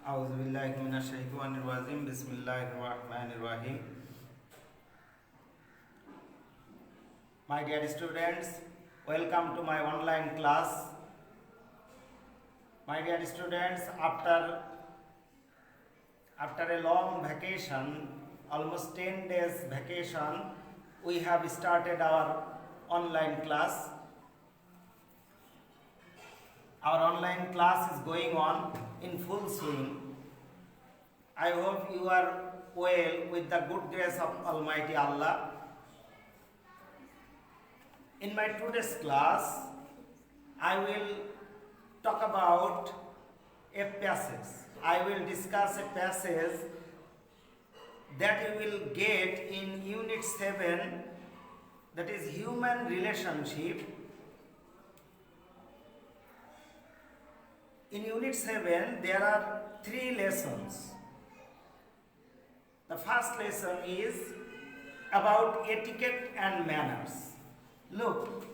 Auzubillahiminash-shaytanir-rajim. Bismillahir-rahmanir-rahim. My dear students, welcome to my online class. My dear students, after a long vacation, almost 10 days vacation, we have started our online class. Our online class is going on in full swing. I hope you are well with the good grace of Almighty Allah. In my today's class, I will talk about a passage. I will discuss a passage that you will get in Unit 7, that is human relationship. In Unit 7, there are 3 lessons. The first lesson is about etiquette and manners. Look,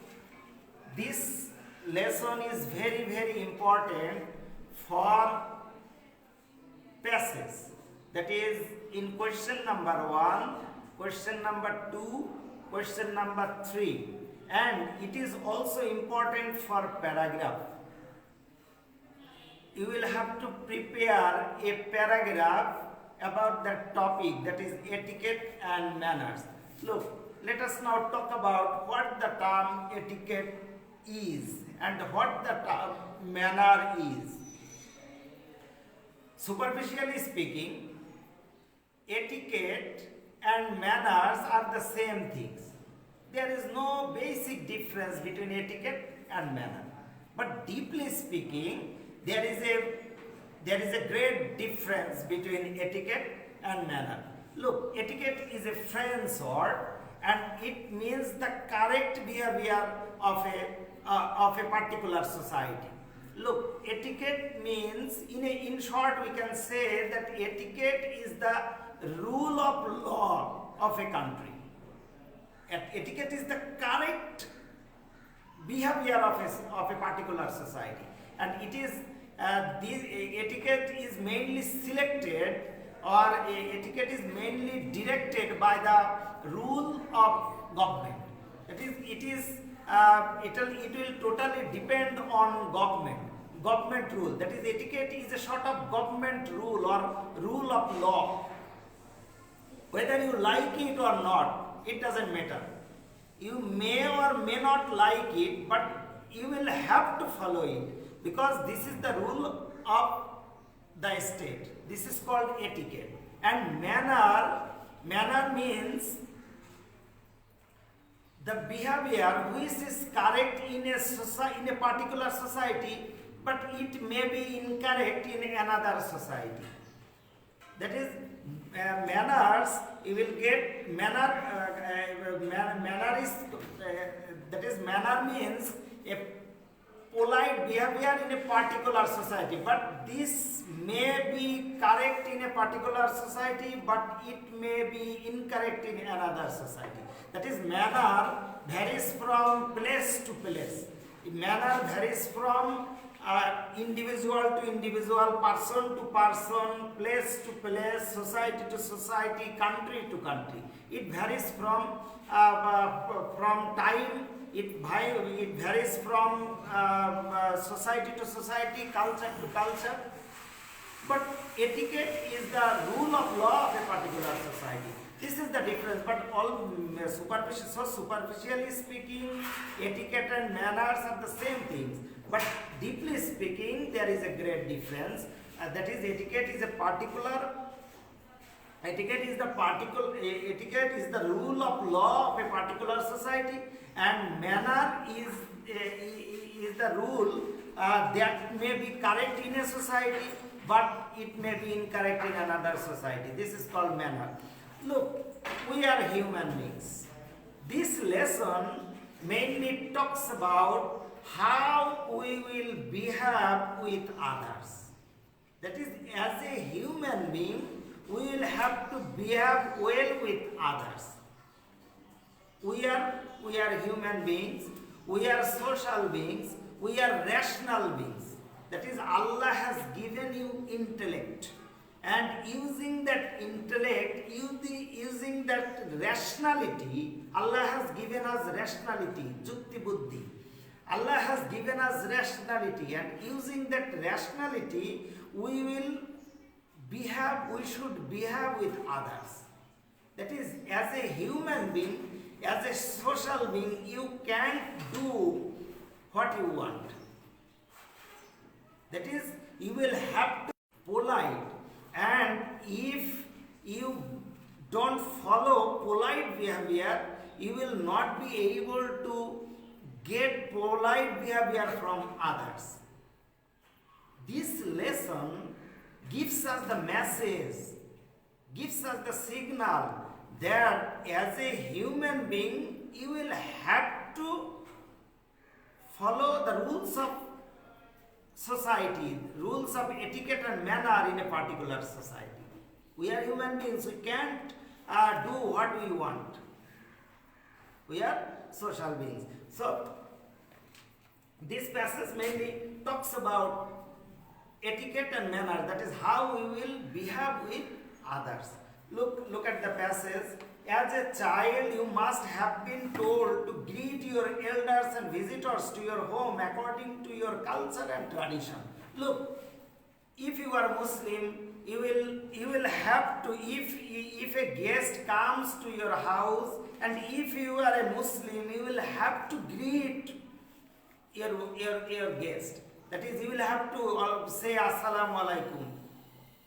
this lesson is very, very important for passage. That is in question number 1, question number 2, question number 3. And it is also important for paragraph. You will have to prepare a paragraph about the topic, that is etiquette and manners. Look, let us now talk about what the term etiquette is and what the term manner is. Superficially speaking, etiquette and manners are the same things. There is no basic difference between etiquette and manner. But deeply speaking, there is a great difference between etiquette and manner. Look, etiquette is a French word and it means the correct behavior of a particular society. Look, etiquette means, in short, we can say that etiquette is the rule of law of a country. Etiquette is the correct behavior of a particular society, and it is this etiquette is mainly selected, or etiquette is mainly directed by the rule of government. That is, it will totally depend on government rule. That is, etiquette is a sort of government rule or rule of law. Whether you like it or not, it doesn't matter. You may or may not like it, but you will have to follow it, because this is the rule of the state. This is called etiquette. And manner means the behavior which is correct in a particular society, but it may be incorrect in another society. That is, manners, you will get manner means a polite behavior in a particular society, but this may be correct in a particular society, but it may be incorrect in another society. That is, manner varies from place to place. Manner varies from individual to individual, person to person, place to place, society to society, country to country. It varies from time. It varies from society to society, culture to culture. But etiquette is the rule of law of a particular society. This is the difference. But superficially speaking, etiquette and manners are the same things. But deeply speaking, there is a great difference. That is, etiquette is the rule of law of a particular society, and manner is the rule that may be correct in a society, but it may be incorrect in another society. This is called manner. Look, we are human beings. This lesson mainly talks about how we will behave with others. That is, as a human being, we will have to behave well with others. We are human beings, we are social beings, we are rational beings. That is, Allah has given you intellect, and using that intellect, using that rationality. Allah has given us rationality, jukti buddhi. Allah has given us rationality, and using that rationality, we should behave with others. That is, as a human being, as a social being, you can't do what you want. That is, you will have to be polite, and if you don't follow polite behavior, you will not be able to get polite behavior from others. This lesson gives us the message, gives us the signal that as a human being, you will have to follow the rules of society, rules of etiquette and manner in a particular society. We are human beings, we can't do what we want. We are social beings. So, this passage mainly talks about etiquette and manner, that is how we will behave with others. Look at the passage. As a child, you must have been told to greet your elders and visitors to your home according to your culture and tradition. Look, if you are Muslim, you will have to, if a guest comes to your house, and if you are a Muslim, you will have to greet your guest. That is, you will have to say Assalamu alaikum.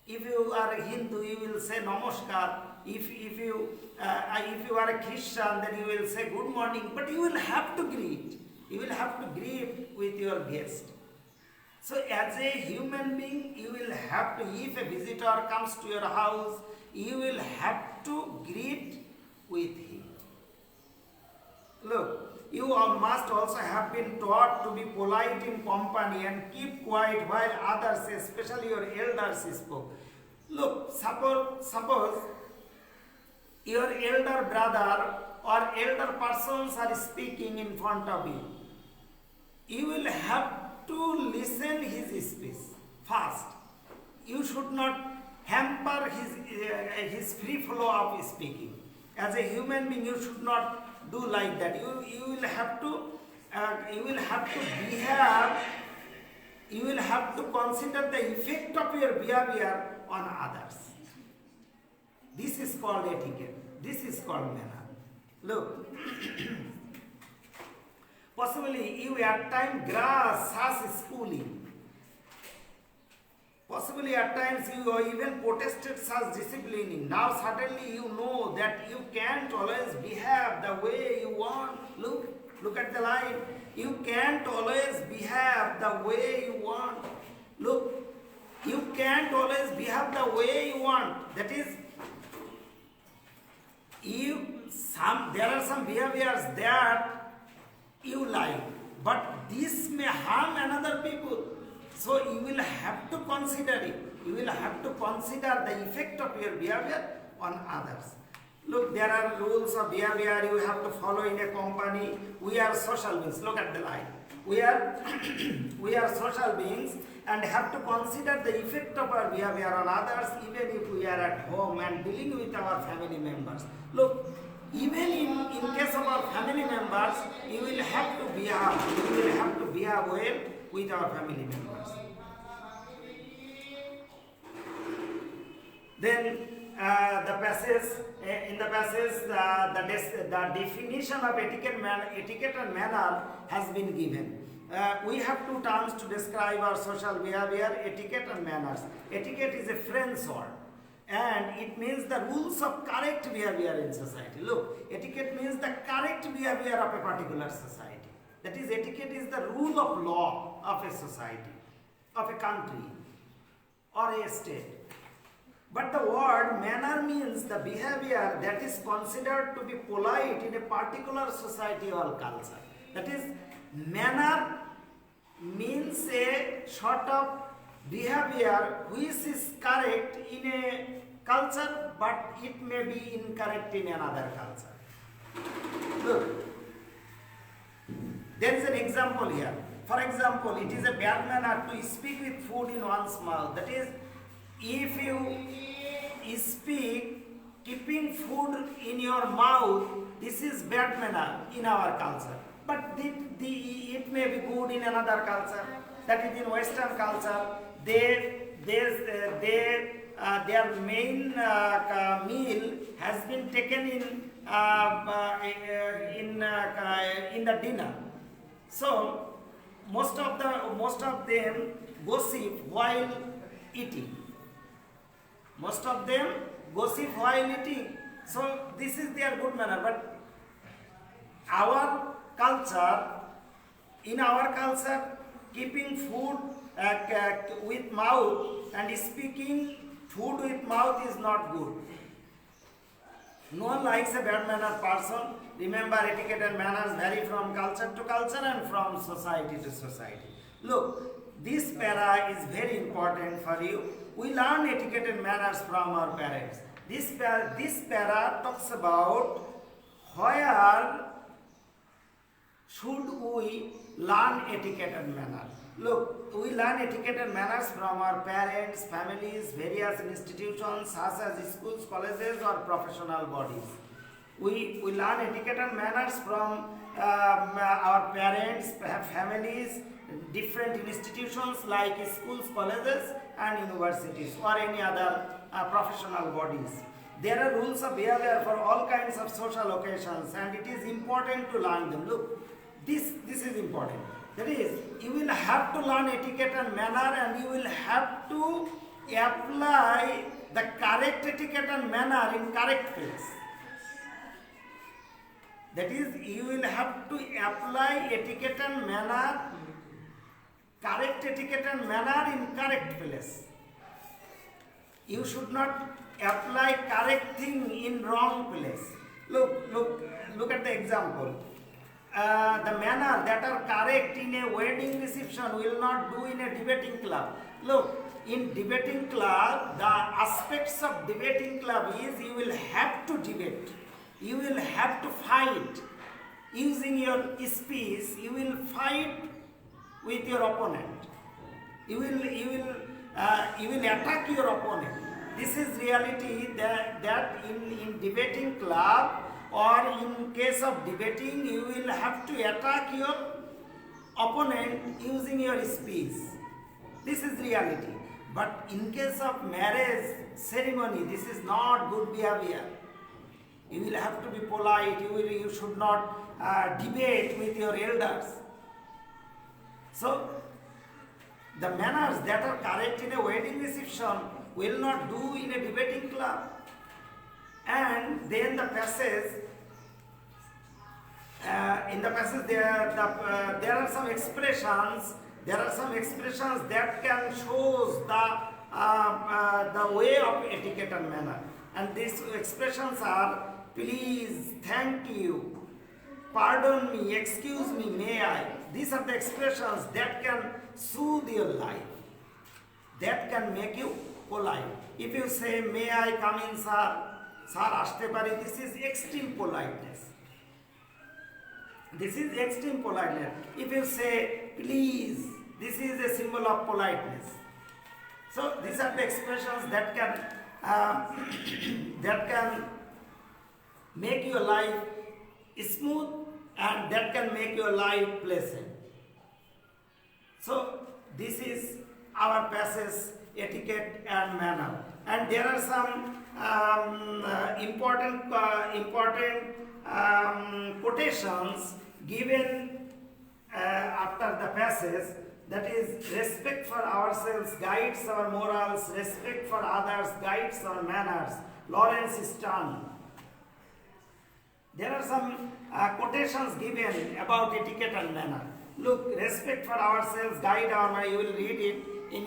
If you are a Hindu, you will say Namaskar. If you are a Christian, then you will say good morning. But you will have to greet. You will have to greet with your guest. So as a human being, you will have to, if a visitor comes to your house, you will have to greet with him. Look, you must also have been taught to be polite in company and keep quiet while others, especially your elders, spoke. Look, suppose your elder brother or elder persons are speaking in front of you. You will have to listen his speech first. You should not hamper his free flow of speaking. As a human being, you should not do like that. You will have to behave. You will have to consider the effect of your behavior on others. This is called etiquette. This is called manner. Look, possibly you at times grasp such schooling. Possibly at times you even protested such disciplining. Now suddenly you know that you can't always behave the way you want. Look at the line. You can't always behave the way you want. Look, you can't always behave the way you want. That is, there are some behaviors that you like, but this may harm another people. So you will have to consider it. You will have to consider the effect of your behavior on others. Look, there are rules of behavior you have to follow in a company. We are social beings. Look at the line. We are social beings and have to consider the effect of our behavior on others, even if we are at home and dealing with our family members. Look, even in case of our family members, you will have to behave. You will have to behave well with our family members. Then in the passage, the definition of etiquette and manner has been given. We have two terms to describe our social behavior: etiquette and manners. Etiquette is a French word, and it means the rules of correct behavior in society. Look, etiquette means the correct behavior of a particular society. That is, etiquette is the rule of law of a society, of a country, or a state. But the word manner means the behavior that is considered to be polite in a particular society or culture. That is, manner means a sort of behavior which is correct in a culture, but it may be incorrect in another culture. Look, there is an example here. For example, it is a bad manner to speak with food in one's mouth. That is, if you speak keeping food in your mouth, this is bad manner in our culture. But it may be good in another culture. That is in Western culture. Their main meal has been taken in the dinner. So most of them gossip while eating. Most of them gossip while eating. So this is their good manner. But our culture, in our culture, keeping food with mouth and speaking food with mouth is not good. No one likes a bad mannered person. Remember, etiquette and manners vary from culture to culture and from society to society. Look, this para is very important for you. We learn etiquette and manners from our parents. This para talks about where should we learn etiquette and manners. Look, we learn etiquette and manners from our parents, families, various institutions such as schools, colleges or professional bodies. We learn etiquette and manners from our parents, families, different institutions like schools, colleges and universities or any other professional bodies. There are rules of behavior for all kinds of social occasions and it is important to learn them. Look, this is important. That is, you will have to learn etiquette and manner and you will have to apply the correct etiquette and manner in correct place. That is, you will have to apply etiquette and manner, correct etiquette and manner in correct place. You should not apply correct thing in wrong place. Look at the example. The manner that are correct in a wedding reception will not do in a debating club. Look, in debating club, the aspects of debating club is you will have to debate. You will have to fight. Using your speech, you will fight with your opponent. You will attack your opponent. This is reality that in debating club or in case of debating, you will have to attack your opponent using your speech. This is reality. But in case of marriage ceremony, this is not good behavior. You will have to be polite. You should not debate with your elders. So, the manners that are correct in a wedding reception will not do in a debating club. And then the passage, in the passage there are some expressions. There are some expressions that can show the way of etiquette and manner. And these expressions are please, thank you, pardon me, excuse me, may I. These are the expressions that can soothe your life, that can make you polite. If you say, may I come in, sir, ashte pari, this is extreme politeness. This is extreme politeness. If you say, please, this is a symbol of politeness. So these are the expressions that can make your life smooth and that can make your life pleasant. So this is our passage, etiquette and manner. And there are some important quotations given after the passage. That is, respect for ourselves guides our morals, respect for others guides our manners. Lawrence Stern. There are some quotations given about etiquette and manner. Look, respect for ourselves guide our manner. You will read it in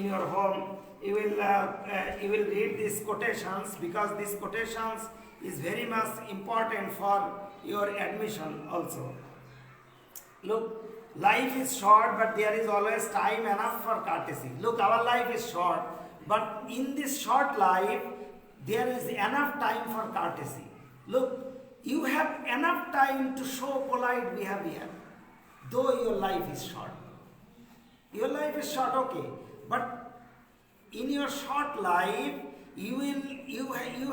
your home. You will read these quotations because these quotations is very much important for your admission also. Look, life is short, but there is always time enough for courtesy. Look, our life is short, but in this short life, there is enough time for courtesy. Look, you have enough time to show polite behavior, though your life is short. Your life is short, okay, but in your short life, you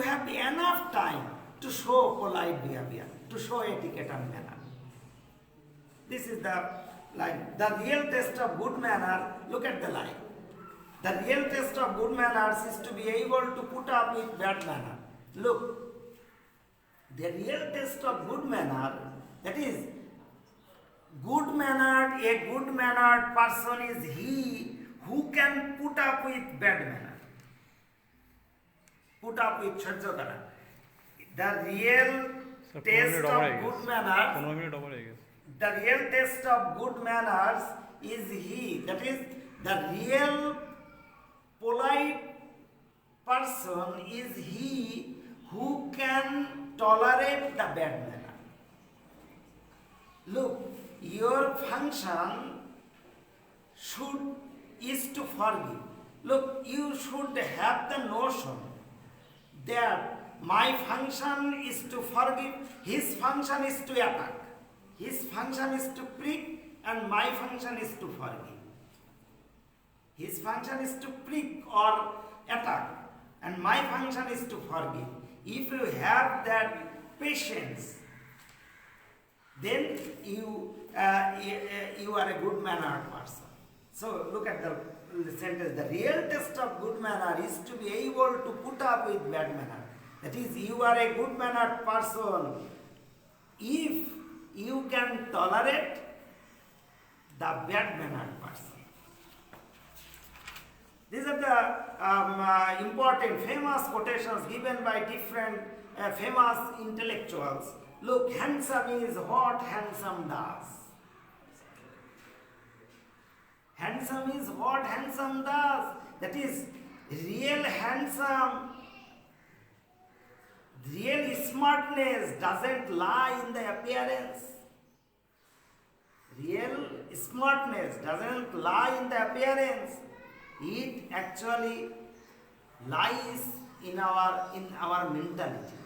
have enough time to show polite behavior, to show etiquette and manner. This is the line. The real test of good manner, look at the line. The real test of good manners is to be able to put up with bad manner. Look, the real test of good manner, that is, a good mannered person is he who can put up with bad manner. Put up with sahajya kara. The real test of good manners, the real test of good manners is he, that is, the real polite person is he who can tolerate the bad manner. Look, your function is to forgive. Look, you should have the notion that my function is to forgive, his function is to attack. His function is to prick and my function is to forgive. His function is to prick or attack and my function is to forgive. If you have that patience, then you are a good mannered person. So look at the sentence. The real test of good manner is to be able to put up with bad manner. That is, you are a good mannered person if you can tolerate the bad mannered person. These are the important, famous quotations given by different famous intellectuals. Look, handsome is what handsome does. Handsome is what handsome does. That is, real handsome, real smartness doesn't lie in the appearance. Real smartness doesn't lie in the appearance. It actually lies in our mentality.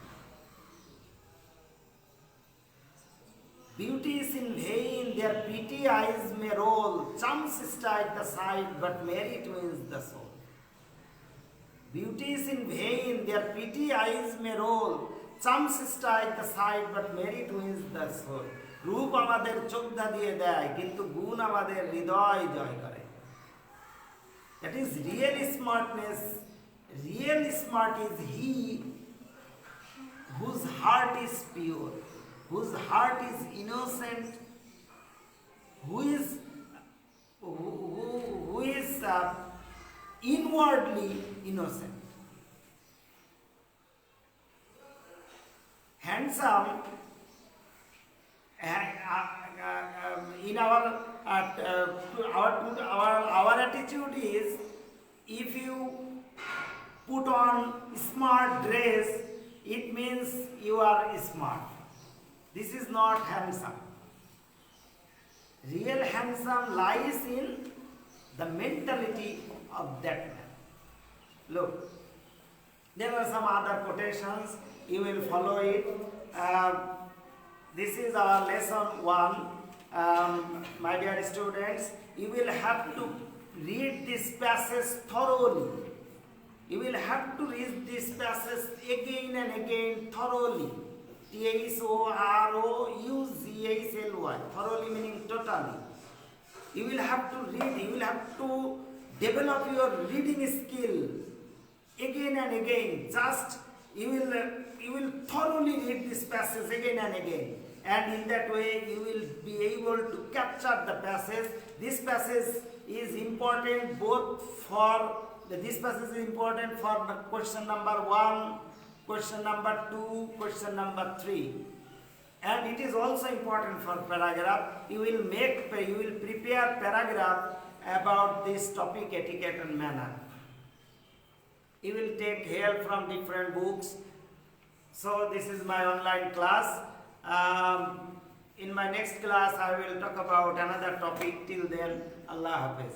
Beauty is in vain, their pretty eyes may roll, charms strike the sight, but merit wins the soul. Beauty is in vain, their pretty eyes may roll, charms strike the sight, but merit wins the soul. রূপ আমাদের চোখদা দিয়ে দেয়, কিন্তু গুণ আমাদের হৃদয় জয় করে। That is real smartness. Real smart is he whose heart is pure, whose heart is innocent, who is inwardly innocent. Handsome, in our attitude is, if you put on smart dress, it means you are smart. This is not handsome. Real handsome lies in the mentality of that man. Look, there are some other quotations, you will follow it. This is our lesson 1. My dear students, you will have to read this passage thoroughly. You will have to read this passage again and again thoroughly. thoroughly, thoroughly meaning totally. You will have to read, you will have to develop your reading skill again and again. Just you will thoroughly read this passage again and again. And in that way you will be able to capture the passage. This passage is important question number 1, question number 2, question number 3. And it is also important for paragraph. You will prepare paragraph about this topic, etiquette and manner. You will take help from different books. So this is my online class. In my next class I will talk about another topic. Till then, Allah Hafiz.